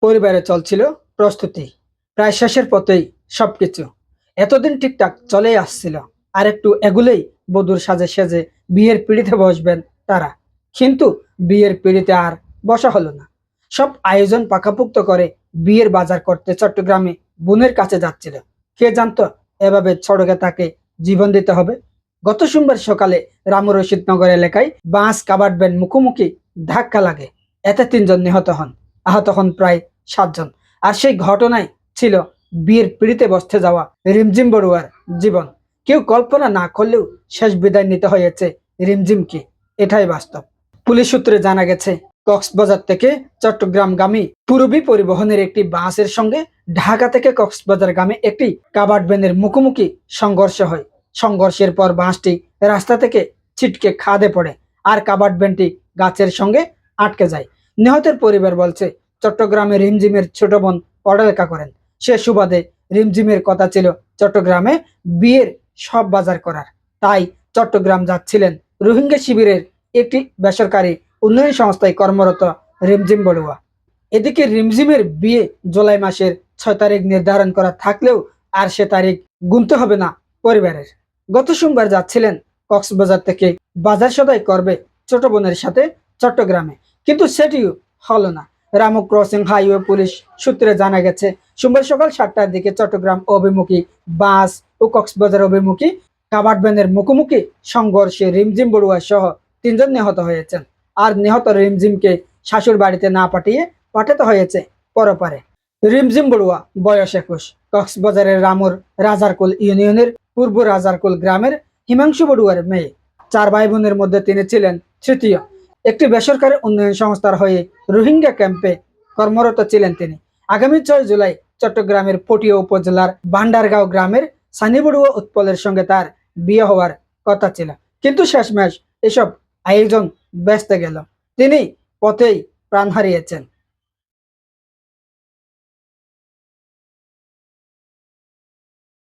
পরিবারে চলছিল প্রস্তুতি, প্রায় শেষের পথেই সবকিছু। এতদিন ঠিকঠাক চলেই আসছিল, আর একটু এগুলেই বধূর সাজে সেজে বিয়ের পিড়িতে বসবেন তারা। কিন্তু বিয়ের পিড়িতে আর বসা হলো না। সব আয়োজন পাকাপুক্ত করে বিয়ের বাজার করতে চট্টগ্রামে বোনের কাছে যাচ্ছিল। কে জানতো এভাবে সড়কে তাকে জীবন দিতে হবে। গত সোমবার সকালে রামু রশিদনগর এলাকায় বাস কাভার্ড ভ্যান মুখোমুখি ধাক্কা লাগে। এতে 3 জন নিহত হন, আহত হন প্রায় 7 জন। আর সেই ঘটনায় ছিল বিয়ের পিড়িতে বসতে যাওয়া রিমঝিম বড়ুয়ার জীবন। কেউ কল্পনা না করলেও শেষ বিদায় নিতে হয়েছে রিমঝিমকে, এটাই বাস্তব। পুলিশ সূত্রে জানা গেছে, কক্সবাজার থেকে চট্টগ্রামগামী পূরবী পরিবহনের একটি বাসের সঙ্গে ঢাকা থেকে কক্সবাজারগামী একটি কাভার্ড ভ্যানের মুখোমুখি সংঘর্ষ হয়। সংঘর্ষের পর বাসটি রাস্তা থেকে ছিটকে খাদে পড়ে, আর কাভার্ড ভ্যানটি গাছের সঙ্গে আটকে যায়। নিহতের পরিবার বলছে, চট্টগ্রামে রিমঝিমের ছোট বোন পড়ালেখা করেন। সে সুবাদে রিমঝিমের কথা ছিল চট্টগ্রামে বিয়ের সব বাজার করার। তাই চট্টগ্রাম যাচ্ছিলেন রোহিঙ্গা শিবিরের একটি বেসরকারি উন্নয়ন সংস্থায় কর্মরত রিমঝিম বড়ুয়া। এদিকে রিমঝিমের বিয়ে জুলাই মাসের 6 তারিখ নির্ধারণ করা থাকলেও আর সে তারিখ গুনতে হবে না পরিবারের। গত সোমবার যাচ্ছিলেন কক্সবাজার থেকে বাজার সদাই করবে ছোট বোনের সাথে চট্টগ্রামে, কিন্তু সেটিও হলো না। রামু ক্রসিং হাইওয়ে পুলিশ সূত্রে জানা গেছে, সোমবার সকাল 7টার দিকে চট্টগ্রাম অভিমুখী বাস ও কক্সবাজার অভিমুখী কাভার্ড ভ্যানের মুখোমুখি সংঘর্ষে রিমঝিম বড়ুয়া সহ 3 জন নিহত হয়েছেন। আর নিহত রিমঝিমকে শাশুর বাড়িতে না পাঠাতে হয়েছে পরপারে। রিমঝিম বড়ুয়া বয়স 21, কক্সবাজারের রামুর রাজারকুল ইউনিয়নের পূর্ব রাজারকুল গ্রামের হিমাংশু বড়ুয়ার মেয়ে। 4 ভাই বোনের মধ্যে তিনি ছিলেন তৃতীয়। একটি বেসরকারি উন্নয়ন সংস্থার হয়ে রোহিঙ্গা ক্যাম্পে কর্মরত ছিলেন তিনি। আগামী 6 জুলাই চট্টগ্রামের পটিয়া উপজেলার ভান্ডারগাঁও গ্রামের সানি বড়ুয়া উৎপলের সঙ্গে তার বিয়ে হওয়ার কথা ছিল, কিন্তু শেষমেশ এসব আয়োজন ব্যস্ত গেল। তিনি পথেই প্রাণ হারিয়েছেন।